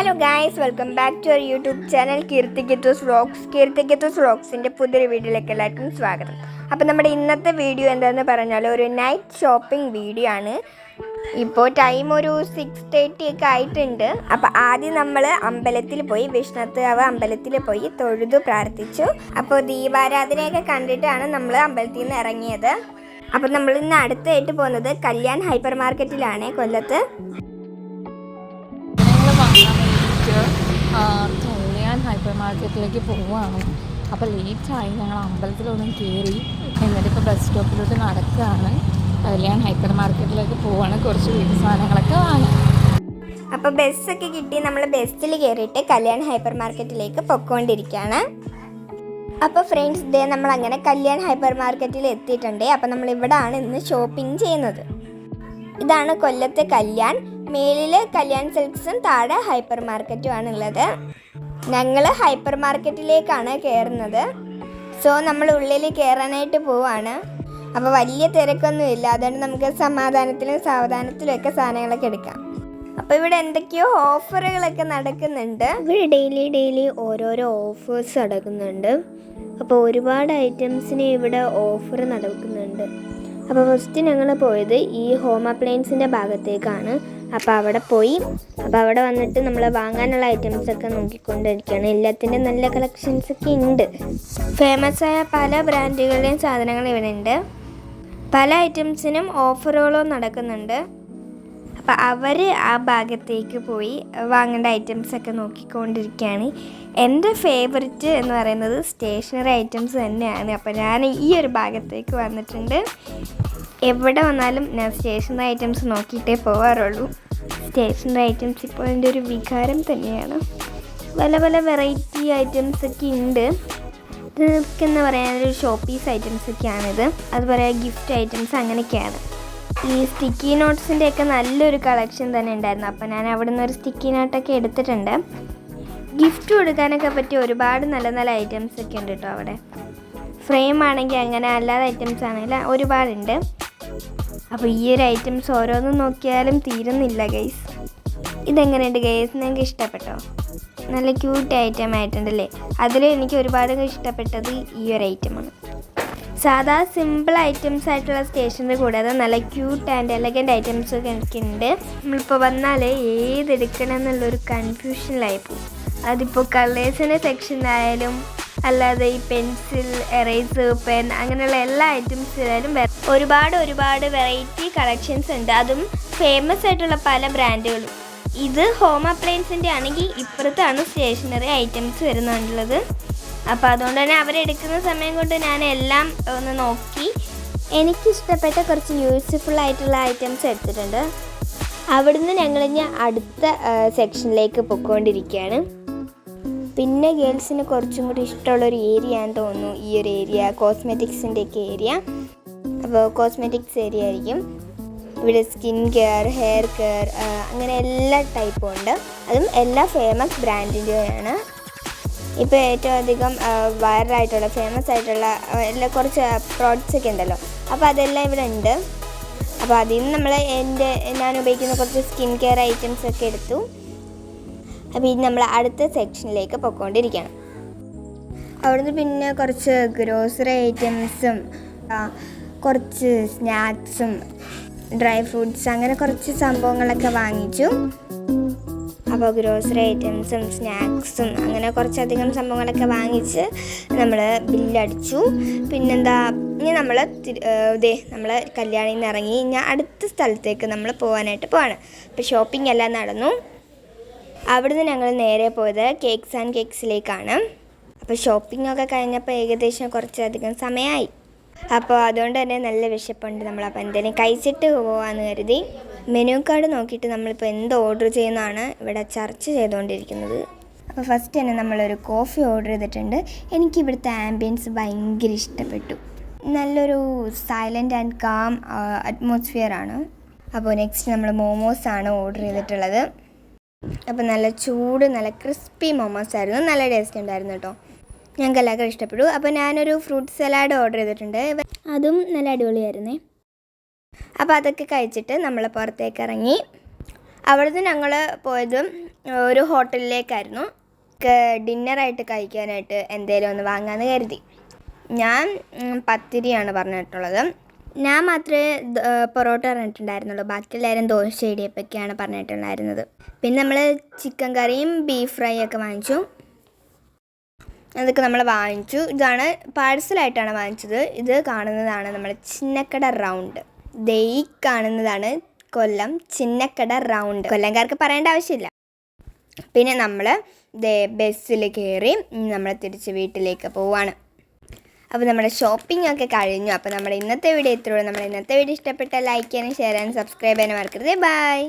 Hello guys, welcome back to our YouTube channel കീർത്തികേത്തൂസ് vlogs. കീർത്തികേത്തൂസ് വ്ളോഗ്സിൻ്റെ പുതിയൊരു വീഡിയോയിലേക്ക് എല്ലാവർക്കും സ്വാഗതം. അപ്പോൾ നമ്മുടെ ഇന്നത്തെ വീഡിയോ എന്താണെന്ന് പറഞ്ഞാൽ ഒരു നൈറ്റ് ഷോപ്പിംഗ് വീഡിയോ ആണ്. ഇപ്പോൾ ടൈം ഒരു 6:30 ഒക്കെ ആയിട്ടുണ്ട്. അപ്പോൾ ആദ്യം നമ്മൾ അമ്പലത്തിൽ പോയി, വിഷ്ണുക്കാവ് അമ്പലത്തിൽ പോയി തൊഴുതു പ്രാർത്ഥിച്ചു. അപ്പോൾ ദീപാരാധനയൊക്കെ കണ്ടിട്ടാണ് നമ്മൾ അമ്പലത്തിൽ നിന്ന് ഇറങ്ങിയത്. അപ്പോൾ നമ്മൾ ഇന്ന് അടുത്തായിട്ട് പോകുന്നത് കല്യാൺ ഹൈപ്പർ മാർക്കറ്റിലാണ്, കൊല്ലത്ത്. കല്യാൺ ഹൈപ്പർ മാർക്കറ്റിലേക്ക് പോവുകയാണ്. അപ്പോൾ ലേറ്റായി, ഞങ്ങൾ അമ്പലത്തിലൊന്നും കയറി. എന്നിട്ടിപ്പോൾ ബസ് സ്റ്റോപ്പിലോട്ട് നടക്കുകയാണ്. കല്യാൺ ഹൈപ്പർ മാർക്കറ്റിലേക്ക് പോവുകയാണ്, കുറച്ച് വീട്ടു സാധനങ്ങളൊക്കെ വാങ്ങാം. അപ്പോൾ ബസ്സൊക്കെ കിട്ടി, നമ്മൾ ബസ്സിൽ കയറിയിട്ട് കല്യാൺ ഹൈപ്പർ മാർക്കറ്റിലേക്ക് പൊയ്ക്കൊണ്ടിരിക്കുകയാണ്. അപ്പോൾ ഫ്രണ്ട്സ്, ഡേ നമ്മൾ അങ്ങനെ കല്യാൺ ഹൈപ്പർ മാർക്കറ്റിൽ എത്തിയിട്ടുണ്ട്. അപ്പോൾ നമ്മൾ ഇവിടെയാണ് ഇന്ന് ഷോപ്പിംഗ് ചെയ്യുന്നത്. ഇതാണ് കൊല്ലത്തെ കല്യാൺ. മേലിൽ കല്യാൺ സിൽക്സും താഴെ ഹൈപ്പർ മാർക്കറ്റും ആണുള്ളത്. ഞങ്ങൾ ഹൈപ്പർ മാർക്കറ്റിലേക്കാണ് കയറുന്നത്. സോ നമ്മൾ ഉള്ളിൽ കയറാനായിട്ട് പോവാണ്. അപ്പോൾ വലിയ തിരക്കൊന്നുമില്ല, അതുകൊണ്ട് നമുക്ക് സമാധാനത്തിലും സാവധാനത്തിലും ഒക്കെ സാധനങ്ങളൊക്കെ എടുക്കാം. അപ്പോൾ ഇവിടെ എന്തൊക്കെയോ ഓഫറുകളൊക്കെ നടക്കുന്നുണ്ട്. ഇവിടെ ഡെയിലി ഓരോരോ ഓഫേഴ്സ് നടക്കുന്നുണ്ട്. അപ്പോൾ ഒരുപാട് ഐറ്റംസിന് ഇവിടെ ഓഫർ നടക്കുന്നുണ്ട്. അപ്പോൾ ഫസ്റ്റ് ഞങ്ങൾ പോയത് ഈ ഹോം അപ്ലയൻസിൻ്റെ ഭാഗത്തേക്കാണ്. അപ്പോൾ അവിടെ പോയി, അപ്പോൾ അവിടെ വന്നിട്ട് നമ്മൾ വാങ്ങാനുള്ള ഐറ്റംസൊക്കെ നോക്കിക്കൊണ്ടിരിക്കുകയാണ്. എല്ലാത്തിൻ്റെ നല്ല കളക്ഷൻസൊക്കെ ഉണ്ട്. ഫേമസ് ആയ പല ബ്രാൻഡുകളുടെയും സാധനങ്ങൾ ഇവിടെ ഉണ്ട്. പല ഐറ്റംസിനും ഓഫറുകളും നടക്കുന്നുണ്ട്. അപ്പോൾ അവർ ആ ഭാഗത്തേക്ക് പോയി വാങ്ങേണ്ട ഐറ്റംസൊക്കെ നോക്കിക്കൊണ്ടിരിക്കുകയാണ്. എൻ്റെ ഫേവററ്റ് എന്ന് പറയുന്നത് സ്റ്റേഷനറി ഐറ്റംസ് തന്നെയാണ്. അപ്പോൾ ഞാൻ ഈ ഒരു ഭാഗത്തേക്ക് വന്നിട്ടുണ്ട്. എവിടെ വന്നാലും ഞാൻ സ്റ്റേഷനറി ഐറ്റംസ് നോക്കിയിട്ടേ പോകാറുള്ളൂ. സ്റ്റേഷനറി ഐറ്റംസ് ഇപ്പോൾ എൻ്റെ ഒരു വികാരം തന്നെയാണ്. പല വെറൈറ്റി ഐറ്റംസൊക്കെ ഉണ്ട്. ഇതൊക്കെ എന്താ പറയുക, ഒരു ഷോ പീസ് ഐറ്റംസൊക്കെയാണിത്. അതുപോലെ ഗിഫ്റ്റ് ഐറ്റംസ് അങ്ങനെയൊക്കെയാണ്. ഈ സ്റ്റിക്കി നോട്ട്സിൻ്റെയൊക്കെ നല്ലൊരു കളക്ഷൻ തന്നെ ഉണ്ടായിരുന്നു. അപ്പോൾ ഞാൻ അവിടെ നിന്ന് ഒരു സ്റ്റിക്കി നോട്ടൊക്കെ എടുത്തിട്ടുണ്ട്. ഗിഫ്റ്റ് കൊടുക്കാനൊക്കെ പറ്റിയ ഒരുപാട് നല്ല ഐറ്റംസ് ഒക്കെ ഉണ്ട് കേട്ടോ അവിടെ. ഫ്രെയിം ആണെങ്കിൽ അങ്ങനെ, അല്ലാതെ ഐറ്റംസ് ആണെങ്കിൽ ഒരുപാടുണ്ട്. അപ്പോൾ ഈ ഒരു ഐറ്റംസ് ഓരോന്നും നോക്കിയാലും തീരുന്നില്ല ഗൈസ്. ഇതെങ്ങനെയുണ്ട് ഗൈസ്, നിങ്ങൾക്ക് ഇഷ്ടപ്പെട്ടോ? നല്ല ക്യൂട്ട് ഐറ്റം ആയിട്ടുണ്ടല്ലേ. അതിൽ എനിക്ക് ഒരുപാട് ഇഷ്ടപ്പെട്ടത് ഈ ഒരു ഐറ്റമാണ്. സാധാ സിമ്പിൾ ഐറ്റംസ് ആയിട്ടുള്ള സ്റ്റേഷനറി കൂടാതെ നല്ല ക്യൂട്ട് ആൻഡ് എലഗൻറ്റ് ഐറ്റംസ് ഒക്കെ എനിക്കുണ്ട്. നമ്മളിപ്പോൾ വന്നാൽ ഏതെടുക്കണം എന്നുള്ളൊരു കൺഫ്യൂഷനിലായി പോകും. അതിപ്പോൾ കളേഴ്സിൻ്റെ സെക്ഷനായാലും അല്ലാതെ ഈ പെൻസിൽ, എറേസർ, പെൻ അങ്ങനെയുള്ള എല്ലാ ഐറ്റംസിലായാലും ഒരുപാട് വെറൈറ്റി കളക്ഷൻസ് ഉണ്ട്. അതും ഫേമസ് ആയിട്ടുള്ള പല ബ്രാൻഡുകളും. ഇത് ഹോം അപ്ലയൻസിൻ്റെ ആണെങ്കിൽ ഇപ്പുറത്താണ് സ്റ്റേഷനറി ഐറ്റംസ് വരുന്നുള്ളത്. അപ്പോൾ അതുകൊണ്ട് തന്നെ അവരെടുക്കുന്ന സമയം കൊണ്ട് ഞാൻ എല്ലാം ഒന്ന് നോക്കി എനിക്കിഷ്ടപ്പെട്ട കുറച്ച് യൂസ്ഫുൾ ആയിട്ടുള്ള ഐറ്റംസ് എടുത്തിട്ടുണ്ട്. അവിടുന്ന് ഞങ്ങൾ അടുത്ത സെക്ഷനിലേക്ക് പൊയ്ക്കൊണ്ടിരിക്കുകയാണ്. പിന്നെ ഗേൾസിന് കുറച്ചും കൂടി ഇഷ്ടമുള്ളൊരു ഏരിയ ആണെന്ന് തോന്നുന്നു ഈ ഒരു ഏരിയ, കോസ്മെറ്റിക്സിൻ്റെയൊക്കെ ഏരിയ. അപ്പോൾ കോസ്മെറ്റിക്സ് ഏരിയ ആയിരിക്കും. ഇവിടെ സ്കിൻ കെയർ, ഹെയർ കെയർ അങ്ങനെ എല്ലാ ടൈപ്പും ഉണ്ട്. അതും എല്ലാ ഫേമസ് ബ്രാൻഡിൻ്റെയാണ്. ഇപ്പോൾ ഏറ്റവും അധികം വൈറലായിട്ടുള്ള ഫേമസ് ആയിട്ടുള്ള എല്ലാ കുറച്ച് പ്രോഡക്റ്റ്സ് ഒക്കെ ഉണ്ടല്ലോ, അപ്പോൾ അതെല്ലാം ഇവിടെ ഉണ്ട്. അപ്പോൾ അതിൽ നിന്ന് ഞാൻ ഉപയോഗിക്കുന്ന കുറച്ച് സ്കിൻ കെയർ ഐറ്റംസ് ഒക്കെ എടുത്തു. അപ്പോൾ ഇത് നമ്മൾ അടുത്ത സെക്ഷനിലേക്ക് പൊയ്ക്കൊണ്ടിരിക്കുകയാണ്. അവിടുന്ന് പിന്നെ കുറച്ച് ഗ്രോസറി ഐറ്റംസും കുറച്ച് സ്നാക്സും ഡ്രൈ ഫ്രൂട്ട്സ് അങ്ങനെ കുറച്ച് സംഭവങ്ങളൊക്കെ വാങ്ങിച്ചു. അപ്പോൾ ഗ്രോസറി ഐറ്റംസും സ്നാക്സും അങ്ങനെ കുറച്ചധികം സംഭവങ്ങളൊക്കെ വാങ്ങിച്ച് നമ്മൾ ബില്ലടിച്ചു. പിന്നെന്താ, ഇനി നമ്മൾ കല്യാണിൽ നിന്ന് ഇറങ്ങി ഇനി അടുത്ത സ്ഥലത്തേക്ക് നമ്മൾ പോകാനായിട്ട് പോവാണ്. അപ്പോൾ ഷോപ്പിംഗ് എല്ലാം നടന്നു. അവിടുന്ന് ഞങ്ങൾ നേരെ പോയത് കേക്ക്സ് ആൻഡ് കേക്ക്സിലേക്കാണ്. അപ്പോൾ ഷോപ്പിംഗ് ഒക്കെ കഴിഞ്ഞപ്പോൾ ഏകദേശം കുറച്ചധികം സമയമായി. അപ്പോൾ അതുകൊണ്ട് തന്നെ നല്ല വിശപ്പുണ്ട്. നമ്മളപ്പോൾ എന്തെങ്കിലും കഴിച്ചിട്ട് പോകാമെന്ന് കരുതി മെനു കാർഡ് നോക്കിയിട്ട് നമ്മളിപ്പോൾ എന്ത് ഓർഡർ ചെയ്യുന്നതാണ് ഇവിടെ ചർച്ച ചെയ്തുകൊണ്ടിരിക്കുന്നത്. അപ്പോൾ ഫസ്റ്റ് തന്നെ നമ്മളൊരു കോഫി ഓർഡർ ചെയ്തിട്ടുണ്ട്. എനിക്ക് ഇവിടുത്തെ ആംബിയൻസ് ഭയങ്കര ഇഷ്ടപ്പെട്ടു. നല്ലൊരു സൈലൻ്റ് ആൻഡ് കാം അറ്റ്മോസ്ഫിയർ ആണ്. അപ്പോൾ നെക്സ്റ്റ് നമ്മൾ മോമോസാണ് ഓർഡർ ചെയ്തിട്ടുള്ളത്. അപ്പോൾ നല്ല ചൂട് നല്ല ക്രിസ്പി മോമോസ് ആയിരുന്നു, നല്ല ടേസ്റ്റ് ഉണ്ടായിരുന്നു കേട്ടോ. ഞങ്ങൾക്ക് എല്ലാവർക്കും ഇഷ്ടപ്പെട്ടു. അപ്പോൾ ഞാനൊരു ഫ്രൂട്ട് സലാഡ് ഓർഡർ ചെയ്തിട്ടുണ്ട്, അതും നല്ല അടിപൊളിയായിരുന്നേ. അപ്പോൾ അതൊക്കെ കഴിച്ചിട്ട് നമ്മൾ പുറത്തേക്ക് ഇറങ്ങി. അവിടുന്ന് ഞങ്ങൾ പോയത് ഒരു ഹോട്ടലിലേക്കായിരുന്നു. ഡിന്നറായിട്ട് കഴിക്കാനായിട്ട് എന്തെങ്കിലും ഒന്ന് വാങ്ങാമെന്ന് കരുതി. ഞാൻ പത്തിരിയാണ് പറഞ്ഞിട്ടുള്ളത്. ഞാൻ മാത്രമേ പൊറോട്ട പറഞ്ഞിട്ടുണ്ടായിരുന്നുള്ളൂ. ബാക്കി എല്ലാവരും ദോശ ഇടിയപ്പൊക്കെയാണ് പറഞ്ഞിട്ടുണ്ടായിരുന്നത്. പിന്നെ നമ്മൾ ചിക്കൻ കറിയും ബീഫ് ഫ്രൈ ഒക്കെ വാങ്ങിച്ചു. അതൊക്കെ നമ്മൾ വാങ്ങിച്ചു. ഇതാണ് പാഴ്സലായിട്ടാണ് വാങ്ങിച്ചത്. ഇത് കാണുന്നതാണ് നമ്മൾ ചിന്നക്കട റൗണ്ട്. ഈ കാണുന്നതാണ് കൊല്ലം ചിന്നക്കട റൗണ്ട്. കൊല്ലംകാർക്ക് പറയേണ്ട ആവശ്യമില്ല. പിന്നെ നമ്മൾ ബസ്സിൽ കയറി നമ്മൾ തിരിച്ച് വീട്ടിലേക്ക് പോവാണ്. അപ്പോൾ നമ്മുടെ ഷോപ്പിംഗ് ഒക്കെ കഴിഞ്ഞു. അപ്പോൾ നമ്മുടെ ഇന്നത്തെ വീഡിയോ ഇത്രയുള്ളൂ. നമ്മുടെ ഇന്നത്തെ വീഡിയോ ഇഷ്ടപ്പെട്ടാൽ ലൈക്ക് ചെയ്യാനും ഷെയർ ചെയ്യാനും സബ്സ്ക്രൈബ് ചെയ്യാനും മറക്കരുത്. ബൈ.